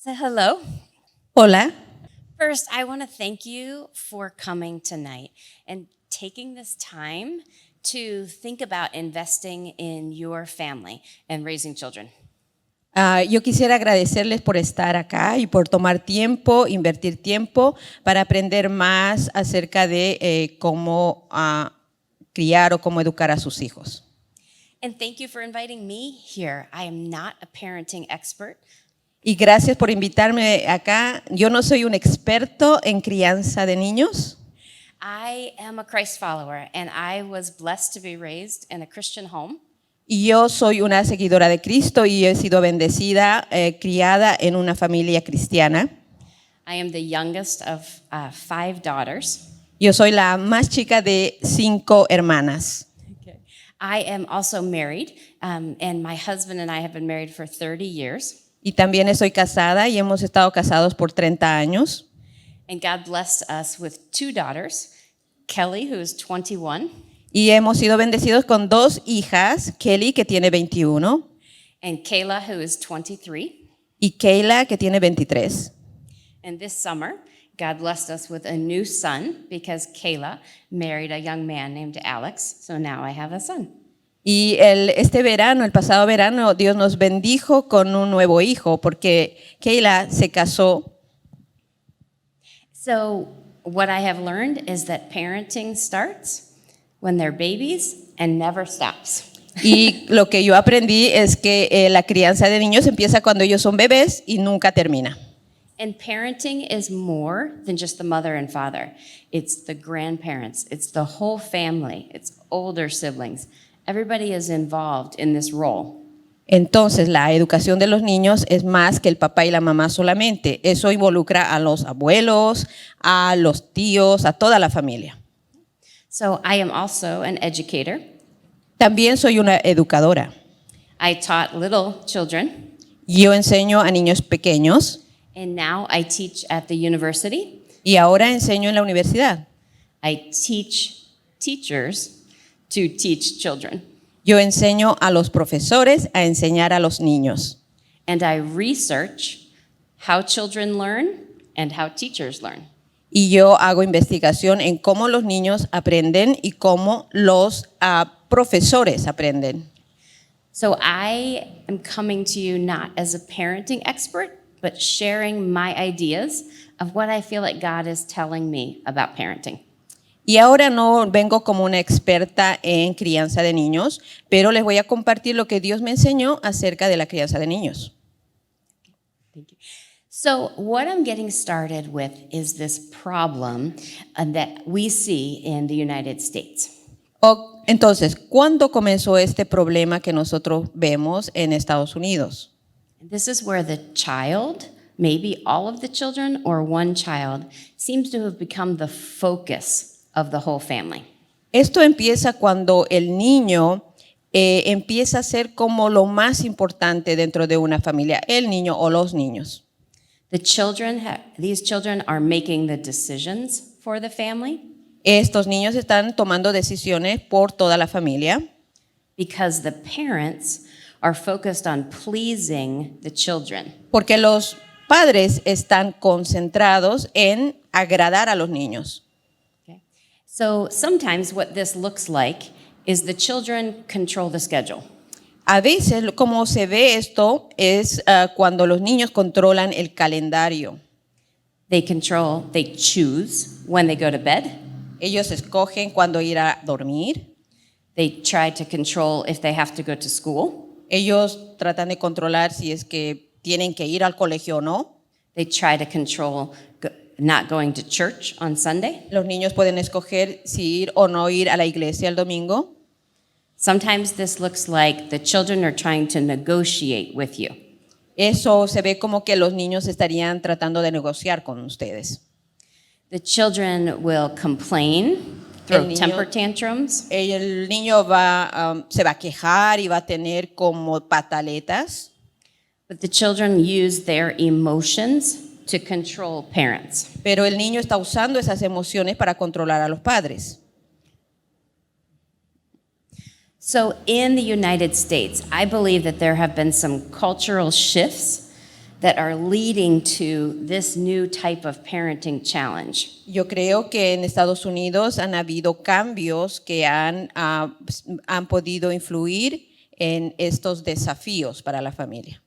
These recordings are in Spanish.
So hello. Hola. First, I want to thank you for coming tonight and taking this time to think about investing in your family and raising children. Yo quisiera agradecerles por estar acá y por tomar tiempo, invertir tiempo para aprender más acerca de cómo criar o cómo educar a sus hijos. And thank you for inviting me here. I am not a parenting expert. Y gracias por invitarme acá. Yo no soy un experto en crianza de niños. I am a Christ follower, and I was blessed to be raised in a Christian home. Y yo soy una seguidora de Cristo y he sido bendecida, criada en una familia cristiana. I am the youngest of 5 daughters. Yo soy la más chica de 5 hermanas. Okay. I am also married, and my husband and I have been married for 30 years. Y también estoy casada y hemos estado casados por 30 años. And God blessed us with 2 daughters, Kelly, who is 21. Y hemos sido bendecidos con 2 hijas, Kelly, que tiene 21, And Kayla, who is 23. y Kayla, que tiene 23. And this summer, God blessed us with a new son because Kayla married a young man named Alex. So now I have a son. Y el pasado verano, Dios nos bendijo con un nuevo hijo porque Kayla se casó. So what I have learned is that parenting starts when they're babies and never stops. Y lo que yo aprendí es que la crianza de niños empieza cuando ellos son bebés y nunca termina. And parenting is more than just the mother and father. It's the grandparents, it's the whole family, it's older siblings. Everybody is involved in this role. Entonces, la educación de los niños es más que el papá y la mamá solamente. Eso involucra a los abuelos, a los tíos, a toda la familia. So I am also an educator. También soy una educadora. I taught little children. Yo enseño a niños pequeños. And now I teach at the university. Y ahora enseño en la universidad. I teach teachers to teach children. Yo enseño a los profesores a enseñar a los niños. And I research how children learn and how teachers learn. Y yo hago investigación en cómo los niños aprenden y cómo los profesores aprenden. So I am coming to you not as a parenting expert, but sharing my ideas of what I feel like God is telling me about parenting. Y ahora no vengo como una experta en crianza de niños, pero les voy a compartir lo que Dios me enseñó acerca de la crianza de niños. Thank you. So what I'm getting started with is this problem that we see in the United States. Entonces, ¿cuándo comenzó este problema que nosotros vemos en Estados Unidos? This is where the child, maybe all of the children or one child, seems to have become the focus of the whole family. Esto empieza cuando el niño empieza a ser como lo más importante dentro de una familia, el niño o los niños. These children are making the decisions for the family. Estos niños están tomando decisiones por toda la familia. Because the parents are focused on pleasing the children. Porque los padres están concentrados en agradar a los niños. Okay. So sometimes what this looks like is the children control the schedule. A veces, como se ve esto, es cuando los niños controlan el calendario. They choose when they go to bed. Ellos escogen cuándo ir a dormir. They try to control if they have to go to school. Ellos tratan de controlar si es que tienen que ir al colegio o no. They try to control not going to church on Sunday. Los niños pueden escoger si ir o no ir a la iglesia el domingo. Sometimes this looks like the children are trying to negotiate with you. Eso se ve como que los niños estarían tratando de negociar con ustedes. The children will complain, throw temper tantrums. El niño se va a quejar y va a tener como pataletas. But the children use their emotions to control parents. Pero el niño está usando esas emociones para controlar a los padres. So in the United States, I believe that there have been some cultural shifts that are leading to this new type of parenting challenge. Yo creo que en Estados Unidos han habido cambios que han podido influir en estos desafíos para la familia.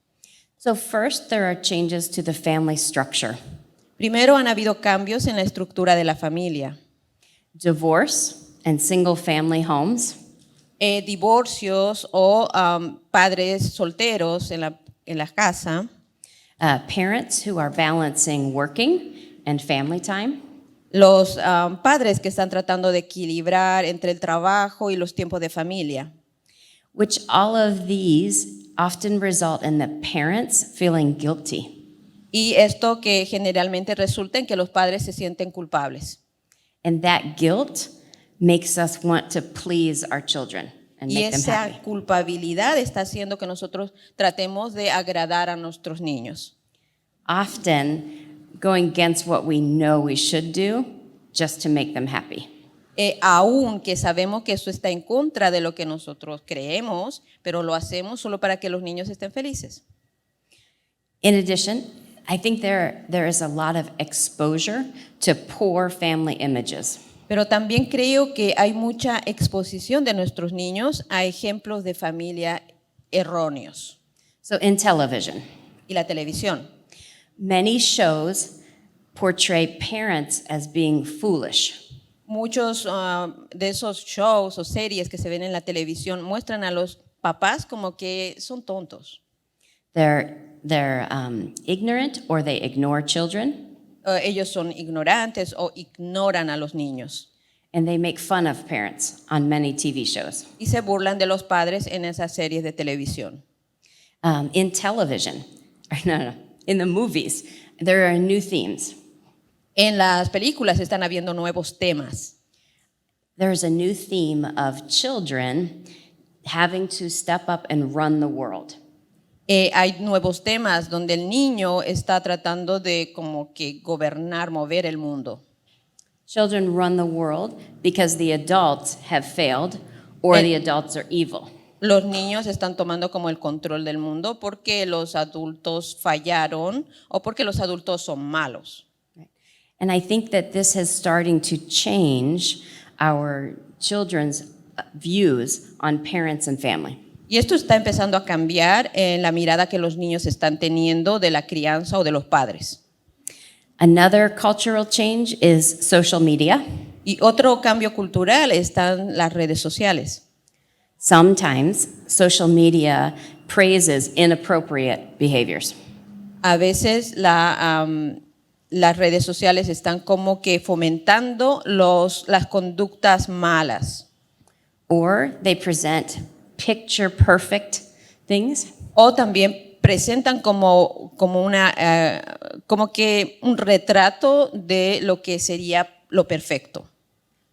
So first, there are changes to the family structure. Primero, han habido cambios en la estructura de la familia. Divorce and single family homes, Divorcios o padres solteros en la casa. parents who are balancing working and family time, Los padres que están tratando de equilibrar entre el trabajo y los tiempos de familia. which all of these often result in the parents feeling guilty. Y esto que generalmente resulta en que los padres se sienten culpables. And that guilt makes us want to please our children and Y make them happy. esa culpabilidad está haciendo que nosotros tratemos de agradar a nuestros niños. Often going against what we know we should do just to make them happy. Aún que sabemos que eso está en contra de lo que nosotros creemos, pero lo hacemos solo para que los niños estén felices. In addition, I think there is a lot of exposure to poor family images. Pero también creo que hay mucha exposición de nuestros niños a ejemplos de familia erróneos. So in television, Y la televisión. many shows portray parents as being foolish. Muchos de esos shows o series que se ven en la televisión muestran a los papás como que son tontos. They're ignorant or they ignore children, Ellos son ignorantes o ignoran a los niños. and they make fun of parents on many TV shows. Y se burlan de los padres en esas series de televisión. In television, in the movies, there are new themes. En las películas están habiendo nuevos temas. There's a new theme of children having to step up and run the world. Hay nuevos temas donde el niño está tratando de como que gobernar, mover el mundo. Children run the world because the adults have failed or the adults are evil. Los niños están tomando como el control del mundo porque los adultos fallaron o porque los adultos son malos. And I think that this is starting to change our children's views on parents and family. Y esto está empezando a cambiar en la mirada que los niños están teniendo de la crianza o de los padres. Another cultural change is social media. Y otro cambio cultural están las redes sociales. Sometimes social media praises inappropriate behaviors. A veces las redes sociales están como que fomentando las conductas malas. Or they present picture perfect things. O también presentan como que un retrato de lo que sería lo perfecto.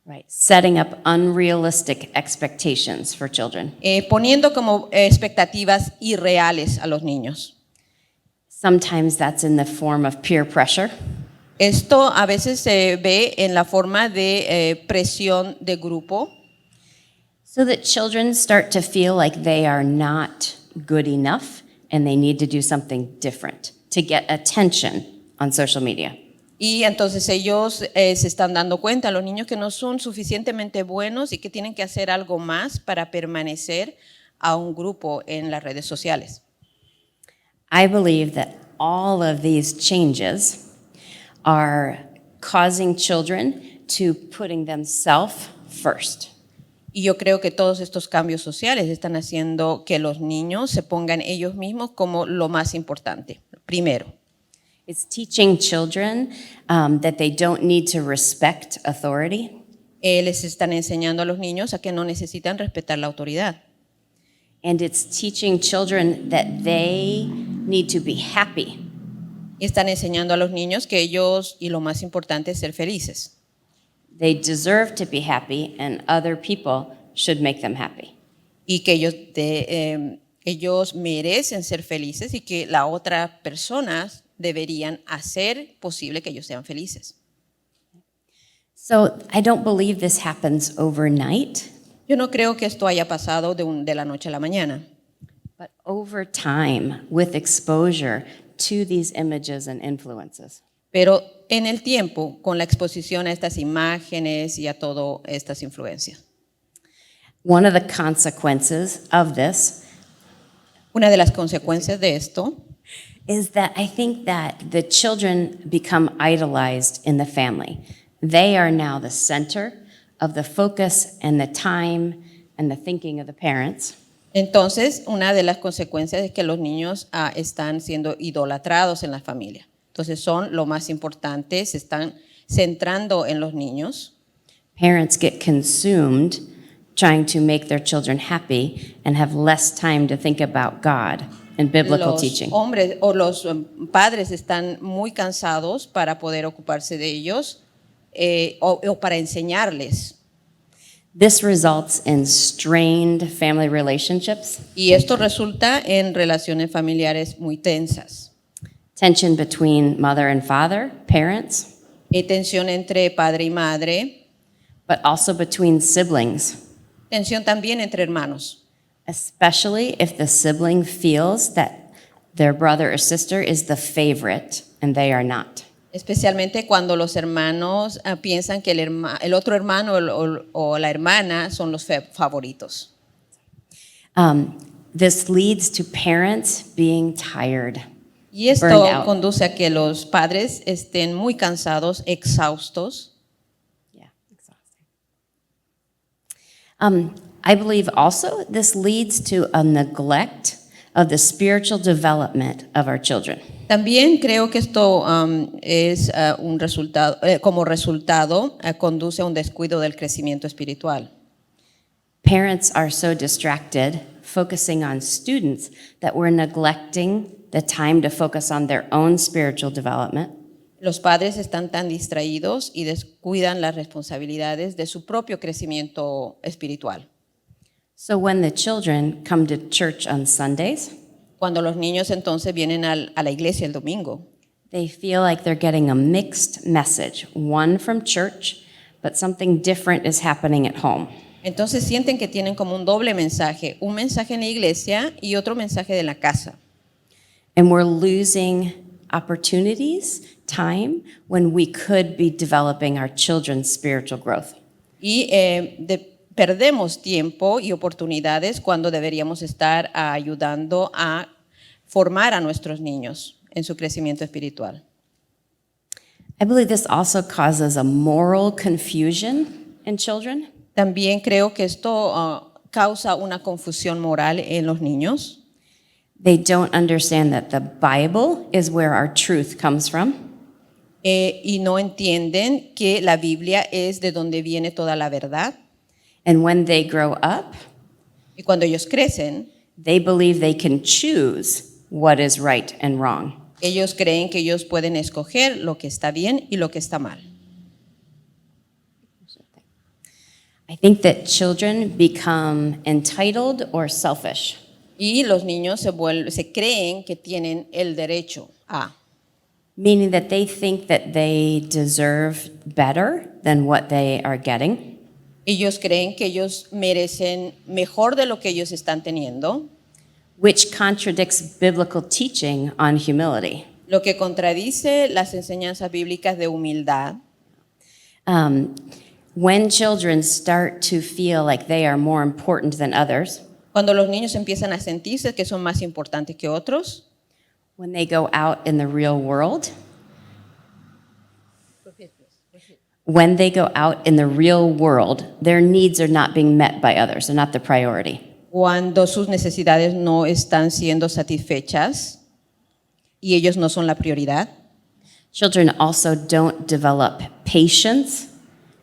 Right. Setting up unrealistic expectations for children. Poniendo como expectativas irreales a los niños. Sometimes that's in the form of peer pressure. Esto a veces se ve en la forma de presión de grupo. So that children start to feel like they are not good enough and they need to do something different to get attention on social media. Y entonces ellos se están dando cuenta, los niños, que no son suficientemente buenos y que tienen que hacer algo más para permanecer a un grupo en las redes sociales. I believe that all of these changes are causing children to putting themselves first. Y yo creo que todos estos cambios sociales están haciendo que los niños se pongan ellos mismos como lo más importante, primero. It's teaching children that they don't need to respect authority. Les están enseñando a los niños a que no necesitan respetar la autoridad. And it's teaching children that they need to be happy. Y están enseñando a los niños que ellos, y lo más importante, es ser felices. They deserve to be happy and other people should make them happy. Y que ellos merecen ser felices y que las otras personas deberían hacer posible que ellos sean felices. So I don't believe this happens overnight, Yo no creo que esto haya pasado de la noche a la mañana, but over time, with exposure, to these images and influences. Pero en el tiempo, con la exposición a estas imágenes y a todas estas influencias. One of the consequences of this Una de las consecuencias de esto is that I think that the children become idolized in the family. They are now the center of the focus and the time and the thinking of the parents. Entonces, una de las consecuencias es que los niños están siendo idolatrados en la familia. Entonces, son lo más importante, se están centrando en los niños. Parents get consumed trying to make their children happy and have less time to think about God and biblical Los teaching. hombres o los padres están muy cansados para poder ocuparse de ellos o para enseñarles. This results in strained family relationships, Y esto resulta en relaciones familiares muy tensas. tension between mother and father, parents, Tensión entre padre y madre, but also between siblings, tensión también entre hermanos, especially if the sibling feels that their brother or sister is the favorite and they are not. especialmente cuando los hermanos piensan que el otro hermano o la hermana son los favoritos. This leads to parents being tired. Y esto Burned out. conduce a que los padres estén muy cansados, exhaustos. Yeah, exhausting. I believe also this leads to a neglect of the spiritual development of our children. También creo que esto es un resultado, como resultado, conduce a un descuido del crecimiento espiritual. Parents are so distracted focusing on students that we're neglecting the time to focus on their own spiritual development. Los padres están tan distraídos y descuidan las responsabilidades de su propio crecimiento espiritual. So when the children come to church on Sundays, Cuando los niños entonces vienen a la iglesia el domingo, they feel like they're getting a mixed message, one from church, but something different is happening at home. entonces sienten que tienen como un doble mensaje, un mensaje en la iglesia y otro mensaje de la casa. And we're losing opportunities, time, when we could be developing our children's spiritual growth. Y perdemos tiempo y oportunidades cuando deberíamos estar ayudando a formar a nuestros niños en su crecimiento espiritual. I believe this also causes a moral confusion in children. También creo que esto causa una confusión moral en los niños. They don't understand that the Bible is where our truth comes from. Y no entienden que la Biblia es de donde viene toda la verdad. And when they grow up, Y cuando ellos crecen, they believe they can choose what is right and wrong. ellos creen que ellos pueden escoger lo que está bien y lo que está mal. I think that children become entitled or selfish. Y los niños se creen que tienen el derecho a. Meaning that they think that they deserve better than what they are getting. Ellos creen que ellos merecen mejor de lo que ellos están teniendo, Which contradicts biblical teaching on humility. lo que contradice las enseñanzas bíblicas de humildad. When children start to feel like they are more important than others, Cuando los niños empiezan a sentirse que son más importantes que otros, when they go out in the real world, when they go out in the real world, their needs are not being met by others. They're not the priority. cuando sus necesidades no están siendo satisfechas y ellos no son la prioridad, Children also don't develop patience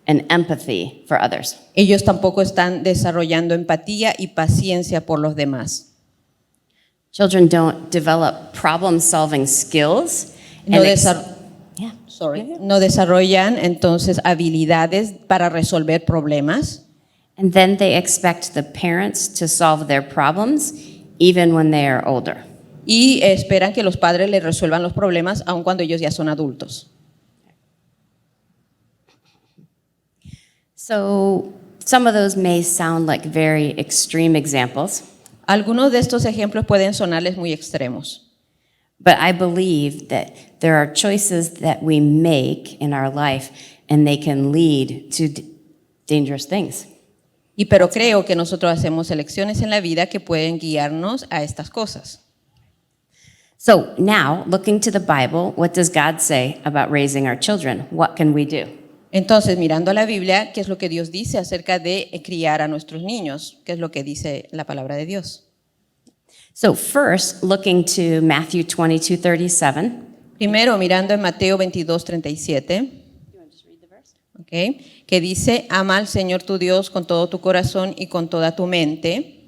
and empathy for others. ellos tampoco están desarrollando empatía y paciencia por los demás. Children don't develop problem-solving skills. No, and desar- no desarrollan entonces habilidades para resolver problemas. And then they expect the parents to solve their problems even when they are older. Y esperan que los padres les resuelvan los problemas aun cuando ellos ya son adultos. So some of those may sound like very extreme examples, Algunos de estos ejemplos pueden sonarles muy extremos, But I believe that there are choices that we make in our life and they can lead to dangerous things. Pero creo que nosotros hacemos elecciones en la vida que pueden guiarnos a estas cosas. So now, looking to the Bible, what does God say about raising our children? What can we do? Entonces, mirando a la Biblia, ¿qué es lo que Dios dice acerca de criar a nuestros niños? ¿Qué es lo que dice la palabra de Dios? So first, looking to Matthew 22:37. Primero, mirando en Mateo 22:37, okay, que dice, ama al Señor tu Dios con todo tu corazón y con toda tu mente.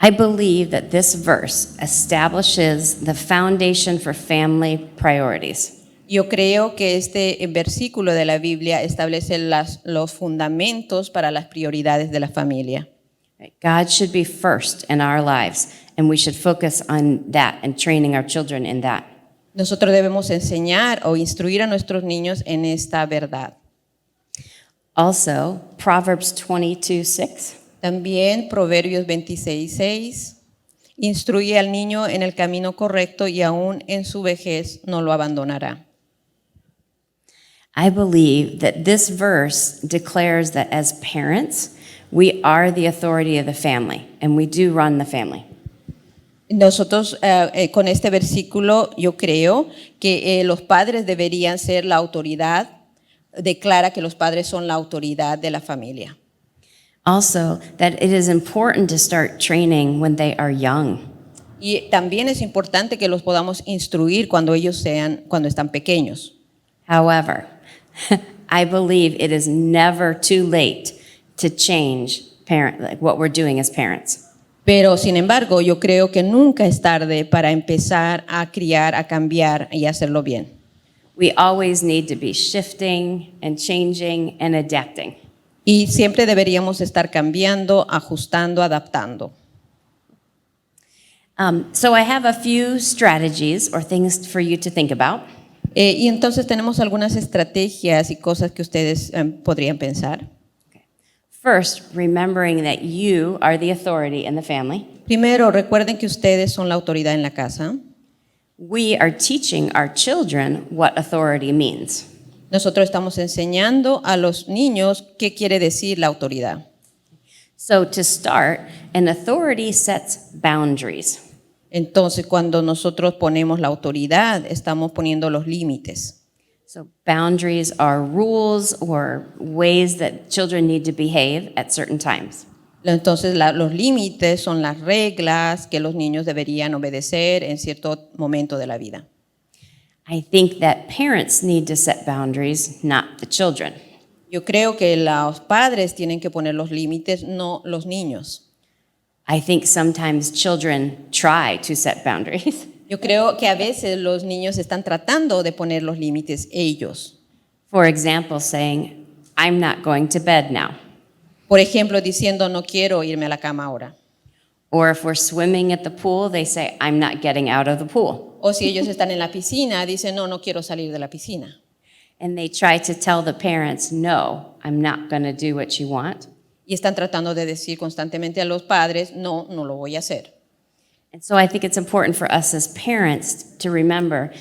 I believe that this verse establishes the foundation for family priorities. Yo creo que este versículo de la Biblia establece los fundamentos para las prioridades de la familia. God should be first in our lives, and we should focus on that and training our children in that. Nosotros debemos enseñar o instruir a nuestros niños en esta verdad. Also, Proverbs 22:6. También Proverbios 26:6, instruye al niño en el camino correcto y aún en su vejez no lo abandonará. I believe that this verse declares that as parents, we are the authority of the family, and we do run the family. Nosotros con este versículo yo creo que los padres deberían ser la autoridad, declara que los padres son la autoridad de la familia. Also, that it is important to start training when they are young. Y también es importante que los podamos instruir cuando están pequeños. However, I believe it is never too late to change what we're doing as parents. Pero, sin embargo, yo creo que nunca es tarde para empezar a criar, a cambiar y hacerlo bien. We always need to be shifting and changing and adapting. Y siempre deberíamos estar cambiando, ajustando, adaptando. So I have a few strategies or things for you to think about. Y entonces tenemos algunas estrategias y cosas que ustedes podrían pensar. First, remembering that you are the authority in the family. Primero, recuerden que ustedes son la autoridad en la casa. We are teaching our children what authority means. Nosotros estamos enseñando a los niños qué quiere decir la autoridad. So to start, an authority sets boundaries. Entonces, cuando nosotros ponemos la autoridad, estamos poniendo los límites. So boundaries are rules or ways that children need to behave at certain times. Entonces, los límites son las reglas que los niños deberían obedecer en cierto momento de la vida. I think that parents need to set boundaries, not the children. Yo creo que los padres tienen que poner los límites, no los niños. I think sometimes children try to set boundaries. Yo creo que a veces los niños están tratando de poner los límites ellos. For example, saying, I'm not going to bed now. Por ejemplo, diciendo no quiero irme a la cama ahora. Or if we're swimming at the pool, they say, I'm not getting out of the pool. O si ellos están en la piscina, dicen no quiero salir de la piscina. And they try to tell the parents, no, I'm not going to do what you want. Y están tratando de decir constantemente a los padres, no lo voy a hacer. And so I think it's important for us as parents to remember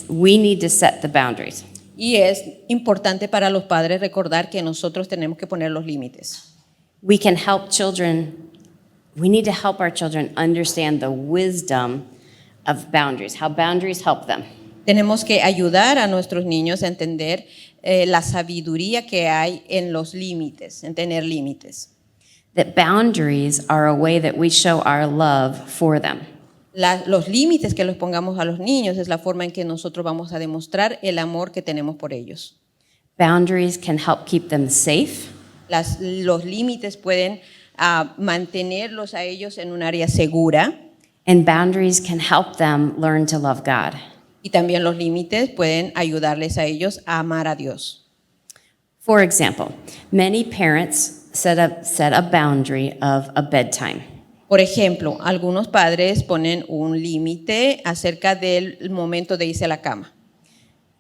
we need to set the boundaries. Y es importante para los padres recordar que nosotros tenemos que poner los límites. We need to help our children understand the wisdom of boundaries, how boundaries help them. Tenemos que ayudar a nuestros niños a entender la sabiduría que hay en los límites, en tener límites. That boundaries are a way that we show our love for them. Los límites que les pongamos a los niños es la forma en que nosotros vamos a demostrar el amor que tenemos por ellos. Boundaries can help keep them safe. Los límites pueden mantenerlos a ellos en un área segura. And boundaries can help them learn to love God. Y también los límites pueden ayudarles a ellos a amar a Dios. For example, many parents set a boundary of a bedtime. Por ejemplo, algunos padres ponen un límite acerca del momento de irse a la cama.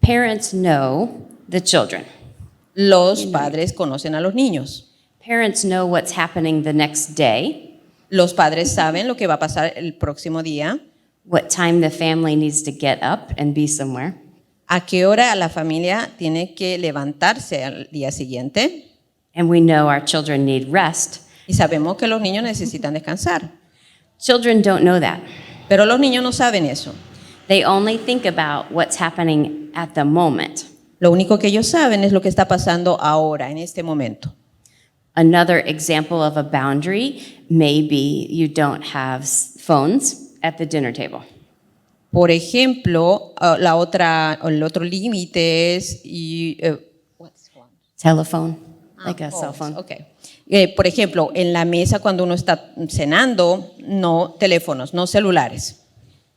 Parents know the children. Los padres conocen a los niños. Parents know what's happening the next day. Los padres saben lo que va a pasar el próximo día. what time the family needs to get up and be somewhere, a qué hora la familia tiene que levantarse al día siguiente, and we know our children need rest. y sabemos que los niños necesitan descansar. Children don't know that. Pero los niños no saben eso. They only think about what's happening at the moment. Lo único que ellos saben es lo que está pasando ahora, en este momento. Another example of a boundary may be you don't have phones at the dinner table. Por ejemplo, el otro límite es Telephone, like a cell phone. Okay. Por ejemplo, en la mesa cuando uno está cenando, no teléfonos, no celulares.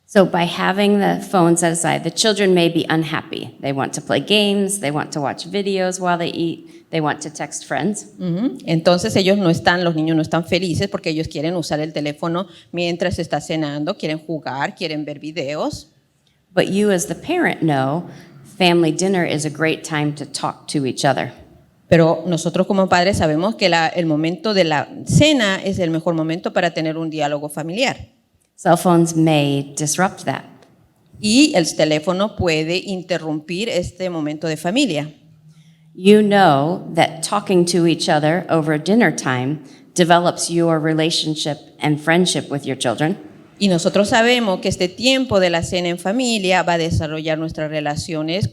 So by having the phone set aside, the children may be unhappy. They want to play games, they want to watch videos while they eat, they want to text friends. Entonces los niños no están felices porque ellos quieren usar el teléfono mientras está cenando, quieren jugar, quieren ver videos. But you as the parent know family dinner is a great time to talk to each other. Pero nosotros como padres sabemos que el momento de la cena es el mejor momento para tener un diálogo familiar. Cell phones may disrupt that. Y el teléfono puede interrumpir este momento de familia. You know that talking to each other over dinner time develops your relationship and friendship with your children. Y nosotros sabemos que este tiempo de la cena en familia va a desarrollar nuestras relaciones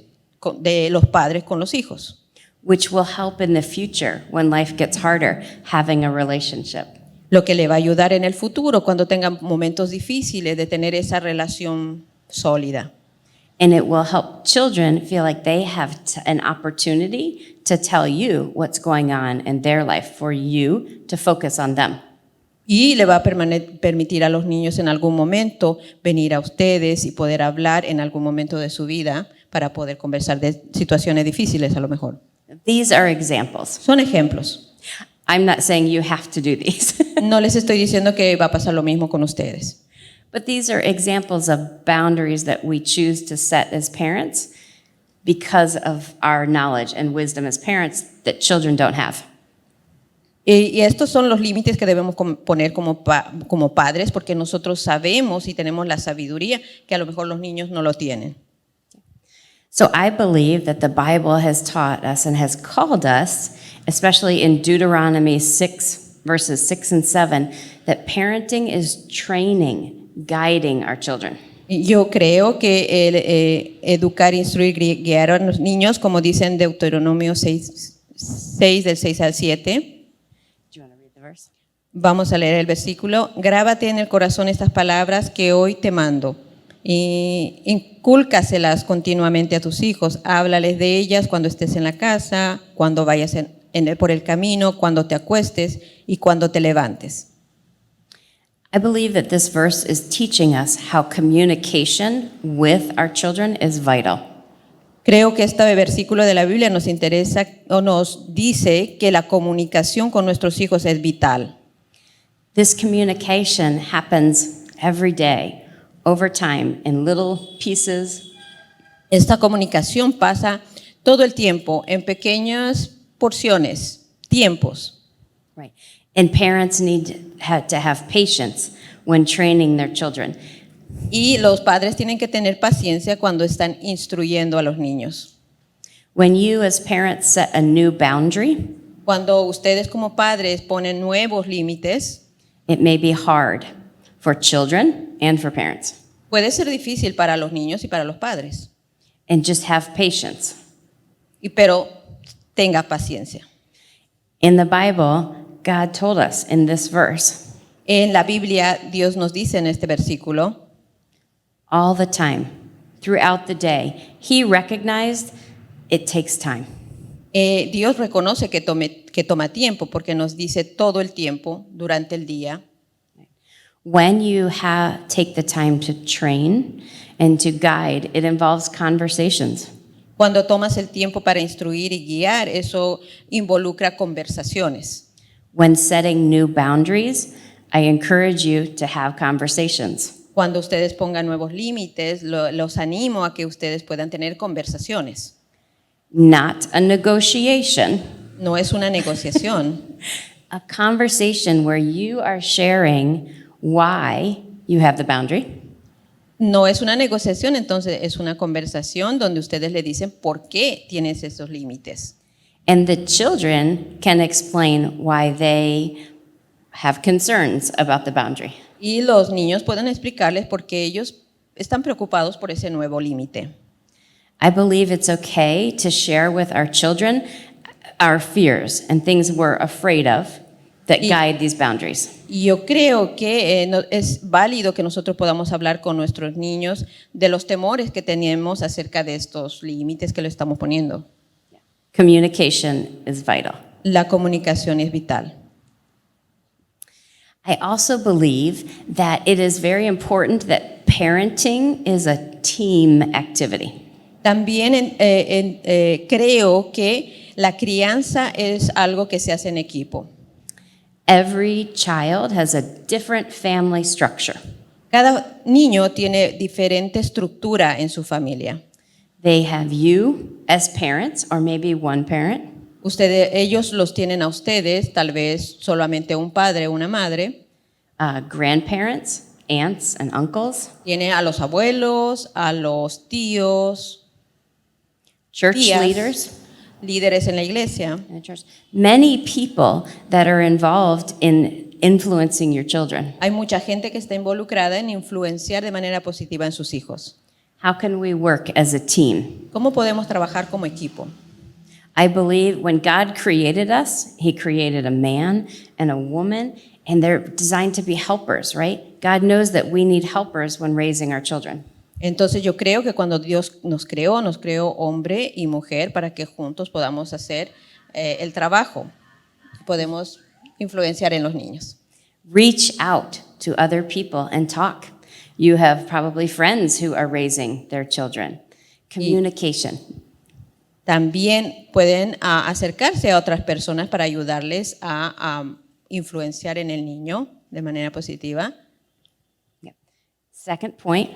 de los padres con los hijos. Which will help in the future when life gets harder, having a relationship. Lo que le va a ayudar en el futuro cuando tengan momentos difíciles de tener esa relación sólida. And it will help children feel like they have an opportunity to tell you what's going on in their life for you to focus on them. Y le va a permitir a los niños en algún momento venir a ustedes y poder hablar en algún momento de su vida para poder conversar de situaciones difíciles a lo mejor. These are examples. Son ejemplos. I'm not saying you have to do these. No les estoy diciendo que va a pasar lo mismo con ustedes. But these are examples of boundaries that we choose to set as parents because of our knowledge and wisdom as parents that children don't have. Y estos son los límites que debemos poner como padres porque nosotros sabemos y tenemos la sabiduría que a lo mejor los niños no lo tienen. So I believe that the Bible has taught us and has called us, especially in Deuteronomy 6, verses 6 and 7, that parenting is training, guiding our children. Yo creo que el educar, instruir, guiar a los niños, como dice en Deuteronomio 6 del 6 al 7. Do you want to read the verse? Vamos a leer el versículo. Grábate en el corazón estas palabras que hoy te mando y incúlcaselas continuamente a tus hijos. Háblales de ellas cuando estés en la casa, cuando vayas por el camino, cuando te acuestes y cuando te levantes. I believe that this verse is teaching us how communication with our children is vital. Creo que este versículo de la Biblia nos interesa o nos dice que la comunicación con nuestros hijos es vital. This communication happens every day, over time, in little pieces. Esta comunicación pasa todo el tiempo en pequeñas porciones, tiempos. Right. And parents need to have patience when training their children. Y los padres tienen que tener paciencia cuando están instruyendo a los niños. When you as parents set a new boundary, Cuando ustedes como padres ponen nuevos límites, it may be hard for children and for parents. puede ser difícil para los niños y para los padres. And just have patience. Pero tenga paciencia. In the Bible, God told us in this verse, En la Biblia, Dios nos dice en este versículo, all the time, throughout the day, He recognized it takes time. Dios reconoce que toma tiempo porque nos dice todo el tiempo durante el día. When you take the time to train and to guide, it involves conversations. Cuando tomas el tiempo para instruir y guiar, eso involucra conversaciones. When setting new boundaries, I encourage you to have conversations. Cuando ustedes pongan nuevos límites, los animo a que ustedes puedan tener conversaciones. Not a negotiation. No es una negociación, A conversation where you are sharing why you have the boundary. No es una negociación, entonces es una conversación donde ustedes le dicen por qué tienes esos límites. And the children can explain why they have concerns about the boundary. Y los niños pueden explicarles por qué ellos están preocupados por ese nuevo límite. I believe it's okay to share with our children our fears and things we're afraid of that guide these boundaries. Y yo creo que es válido que nosotros podamos hablar con nuestros niños de los temores que tenemos acerca de estos límites que le estamos poniendo. Communication is vital. La comunicación es vital. I also believe that it is very important that parenting is a team activity. También creo que la crianza es algo que se hace en equipo. Every child has a different family structure. Cada niño tiene diferente estructura en su familia. They have you as parents, or maybe one parent. Ellos los tienen a ustedes, tal vez solamente un padre o una madre. Grandparents, aunts and uncles. Tiene a los abuelos, a los tíos, Church tías, leaders. líderes en la iglesia. In the church. Many people that are involved in influencing your children. Hay mucha gente que está involucrada en influenciar de manera positiva en sus hijos. How can we work as a team? ¿Cómo podemos trabajar como equipo? I believe when God created us, He created a man and a woman, and they're designed to be helpers, right? God knows that we need helpers when raising our children. Entonces yo creo que cuando Dios nos creó hombre y mujer para que juntos podamos hacer el trabajo. Podemos influenciar en los niños. Reach out to other people and talk. You have probably friends who are raising their children. Communication. También pueden acercarse a otras personas para ayudarles a influenciar en el niño de manera positiva. Yep. Second point,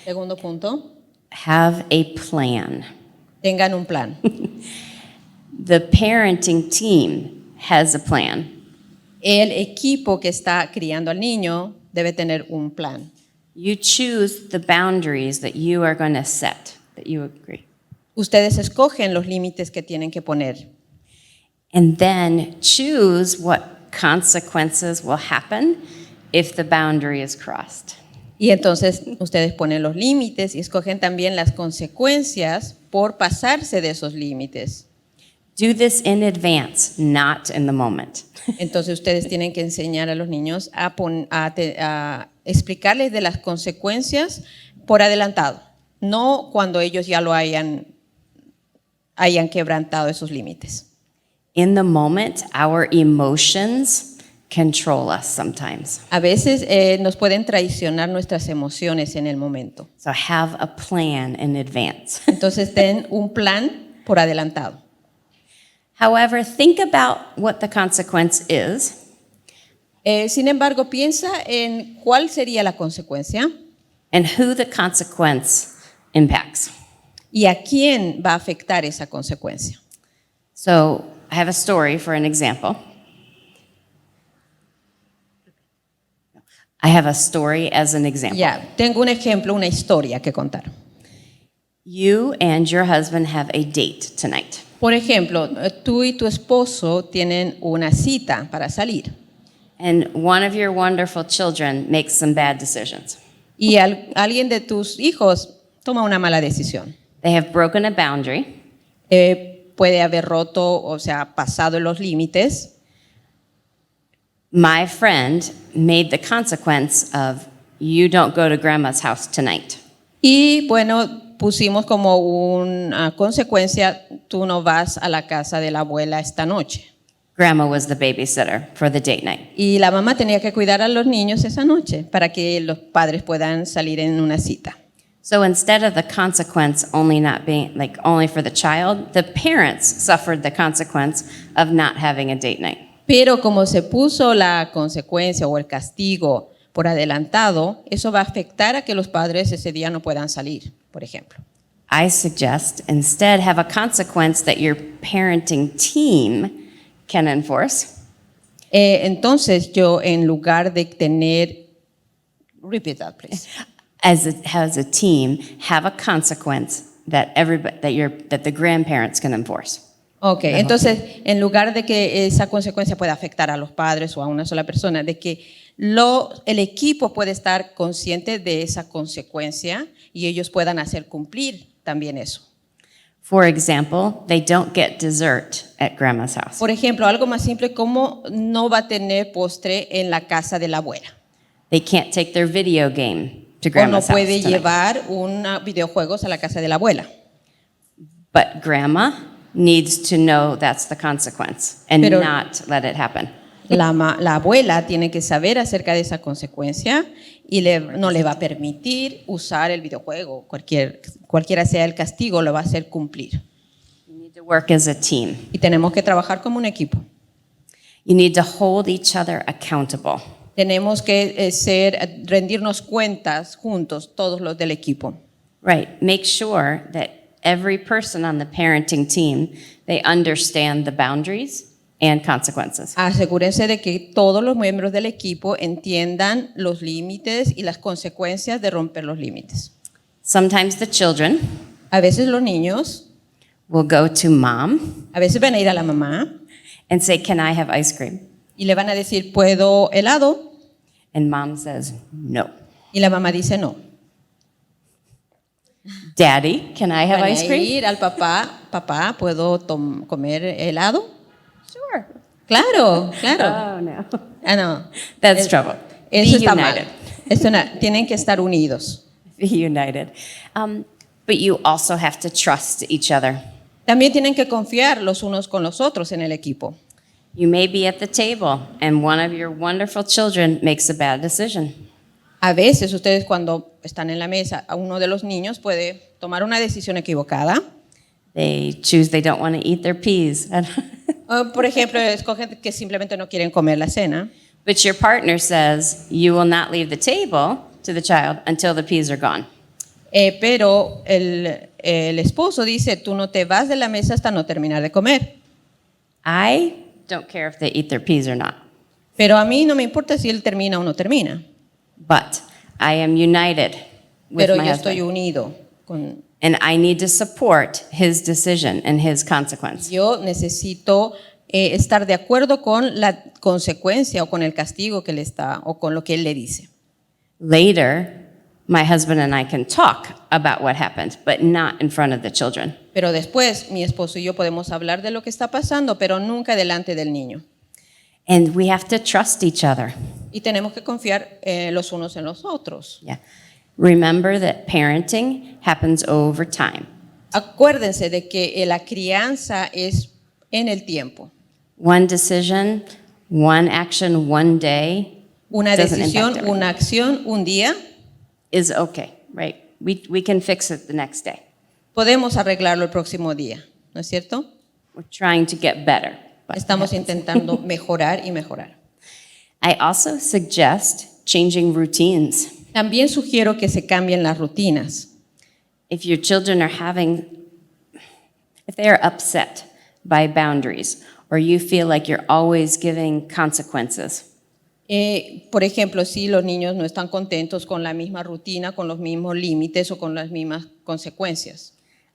Segundo punto, have a plan. tengan un plan. The parenting team has a plan. El equipo que está criando al niño debe tener un plan. You choose the boundaries that you are going to set, that you agree. Ustedes escogen los límites que tienen que poner. And then choose what consequences will happen if the boundary is crossed. Y entonces ustedes ponen los límites y escogen también las consecuencias por pasarse de esos límites. Do this in advance, not in the moment. Entonces ustedes tienen que enseñar a los niños a explicarles de las consecuencias por adelantado, no cuando ellos ya lo hayan quebrantado esos límites. In the moment, our emotions control us sometimes. A veces nos pueden traicionar nuestras emociones en el momento. So have a plan in advance. Entonces ten un plan por adelantado. However, think about what the consequence is. Sin embargo, piensa en cuál sería la consecuencia And who the consequence impacts. y a quién va a afectar esa consecuencia. So I have a story for an example. I have a story as an example. Ya, tengo un ejemplo, una historia que contar. You and your husband have a date tonight. Por ejemplo, tú y tu esposo tienen una cita para salir And one of your wonderful children makes some bad decisions. y alguien de tus hijos toma una mala decisión. They have broken a boundary. Puede haber roto, o sea, pasado los límites. My friend made the consequence of you don't go to grandma's house tonight. Y bueno, pusimos como una consecuencia, tú no vas a la casa de la abuela esta noche. Grandma was the babysitter for the date night. Y la mamá tenía que cuidar a los niños esa noche para que los padres puedan salir en una cita. So instead of the consequence only not being like only for the child, the parents suffered the consequence of not having a date night. Pero como se puso la consecuencia o el castigo por adelantado, eso va a afectar a que los padres ese día no puedan salir, por ejemplo. I suggest instead have a consequence that your parenting team can enforce. Entonces yo en lugar de tener, repeat that please. as a team, have a consequence that the grandparents can enforce. Ok, entonces, en lugar de que esa consecuencia pueda afectar a los padres o a una sola persona, de que el equipo puede estar consciente de esa consecuencia y ellos puedan hacer cumplir también eso. For example, they don't get dessert at grandma's house. Por ejemplo, algo más simple como no va a tener postre en la casa de la abuela. They can't take their video game to O no grandma's puede house tonight. llevar videojuegos a la casa de la abuela. But grandma needs to know that's the consequence and Pero- not let it happen. La abuela tiene que saber acerca de esa consecuencia y no le va a permitir usar el videojuego. Cualquiera sea el castigo, lo va a hacer cumplir. You need to work as a team. Y tenemos que trabajar como un equipo. You need to hold each other accountable. Tenemos que rendirnos cuentas juntos, todos los del equipo. Right. Make sure that every person on the parenting team, they understand the boundaries and consequences. Asegúrense de que todos los miembros del equipo entiendan los límites y las consecuencias de romper los límites. Sometimes the children A veces los niños, will go to mom a veces van a ir a la mamá and say, "Can I have ice cream?" y le van a decir, ¿puedo helado? And mom says, "No." Y la mamá dice no. Daddy, can I have Van ice a cream? ir al papá, ¿puedo comer helado? Sure. Claro, claro. Oh, no. Ah, no. That's trouble. Eso Be está united. mal. Tienen que estar unidos. Be united. But you also have to trust each other. También tienen que confiar los unos con los otros en el equipo. You may be at the table and one of your wonderful children makes a bad decision. A veces ustedes cuando están en la mesa, a uno de los niños puede tomar una decisión equivocada. They choose they don't want to eat their peas. Por ejemplo, escogen que simplemente no quieren comer la cena. But your partner says you will not leave the table to the child until the peas are gone. Pero el esposo dice, tú no te vas de la mesa hasta no terminar de comer. I don't care if they eat their peas or not. Pero a mí no me importa si él termina o no termina. But I am united with Pero my yo husband. estoy unido con... And I need to support his decision and his consequence. Yo necesito estar de acuerdo con la consecuencia o con el castigo que él está o con lo que él le dice. Later, my husband and I can talk about what happened, but not in front of the children. Pero después mi esposo y yo podemos hablar de lo que está pasando, pero nunca delante del niño. And we have to trust each other. Y tenemos que confiar los unos en los otros. Yeah. Remember that parenting happens over time. Acuérdense de que la crianza es en el tiempo. One decision, one action, one day Una doesn't impact decisión, everything. una acción, un día, Is okay, right? We can fix it the next day. podemos arreglarlo el próximo día, ¿no es cierto? We're trying to get better. but Estamos intentando mejorar y mejorar. I also suggest changing routines. También sugiero que se cambien las rutinas. If your children are if they are upset by boundaries, or you feel like you're always giving consequences, Por ejemplo, si los niños no están contentos con la misma rutina, con los mismos límites o con las mismas consecuencias.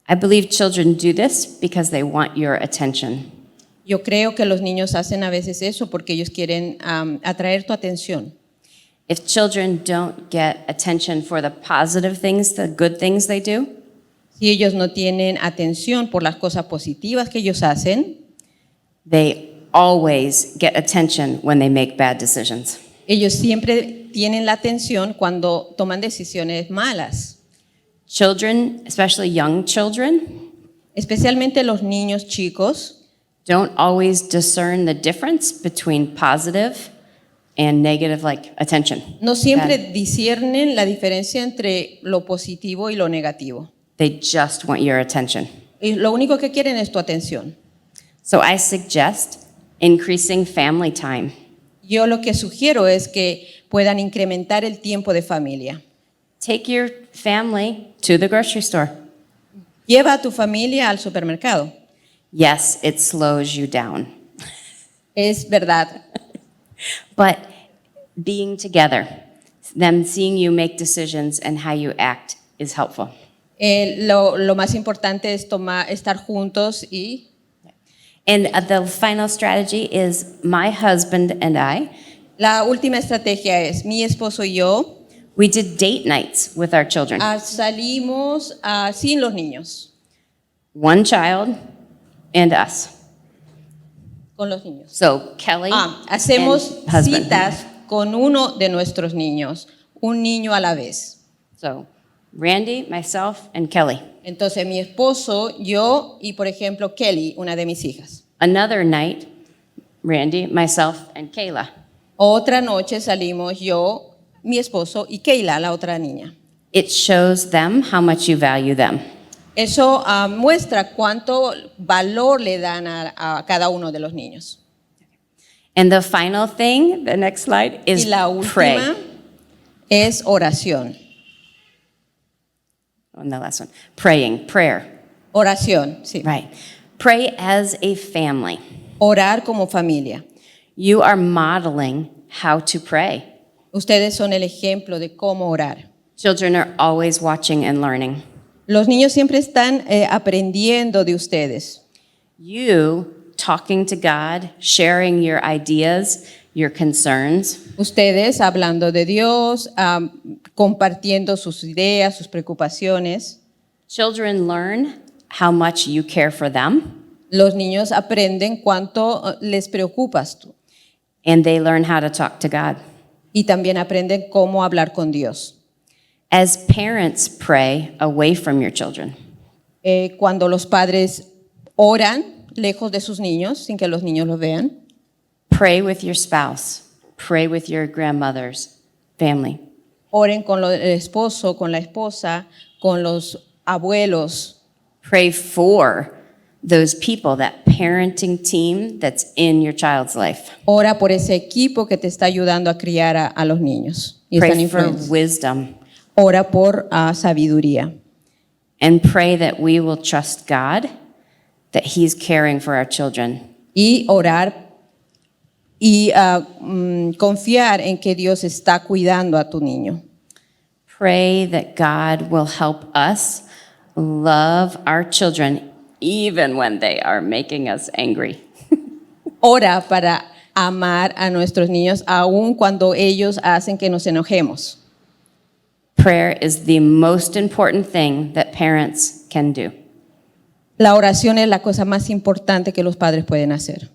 I believe children do this because they want your attention. Yo creo que los niños hacen a veces eso porque ellos quieren atraer tu atención. If children don't get attention for the positive things, the good things they do, Si ellos no tienen atención por las cosas positivas que ellos hacen, they always get attention when they make bad decisions. ellos siempre tienen la atención cuando toman decisiones malas. Children, especially young children, Especialmente los niños chicos don't always discern the difference between positive and negative, like attention. no siempre disciernen la diferencia entre lo positivo y lo negativo. They just want your attention. Y lo único que quieren es tu atención. So I suggest increasing family time. Yo lo que sugiero es que puedan incrementar el tiempo de familia. Take your family to the grocery store. Lleva a tu familia al supermercado. Yes, it slows you down, Es verdad. but being together, them seeing you make decisions and how you act is helpful. Lo más importante es estar juntos y And the final strategy is my husband and I, la última estrategia es mi esposo y yo we did date nights with our children. salimos sin los niños, One child and us. con los niños. So Kelly Hacemos and husband. citas con uno de nuestros niños, un niño a la vez. So Randy, myself, and Kelly. Entonces mi esposo, yo y por ejemplo Kelly, una de mis hijas. Another night, Randy, myself, and Kayla. Otra noche salimos yo, mi esposo y Kayla, la otra niña. It shows them how much you value them. Eso muestra cuánto valor le dan a cada uno de los niños. And the final thing, the next slide, is Y la última pray. es oración. And the last one, praying, prayer. Oración, sí. Right. Pray as a family. Orar como familia. You are modeling how to pray. Ustedes son el ejemplo de cómo orar. Children are always watching and learning. Los niños siempre están aprendiendo de ustedes. You talking to God, sharing your ideas, your concerns, Ustedes hablando de Dios, compartiendo sus ideas, sus preocupaciones. children learn how much you care for them, Los niños aprenden cuánto les preocupas tú. and they learn how to talk to God. Y también aprenden cómo hablar con Dios. As parents pray away from your children, Cuando los padres oran lejos de sus niños, sin que los niños los vean, pray with your spouse, pray with your grandmother's family. oren con el esposo, con la esposa, con los abuelos. Pray for those people, that parenting team that's in your child's life. Ora por ese equipo que te está ayudando a criar a los niños. Y están Pray for influenciando. wisdom, Ora por sabiduría. and pray that we will trust God, that He's caring for our children. Y orar y confiar en que Dios está cuidando a tu niño. Pray that God will help us love our children even when they are making us angry. Ora para amar a nuestros niños aun cuando ellos hacen que nos enojemos. Prayer is the most important thing that parents can do. La oración es la cosa más importante que los padres pueden hacer.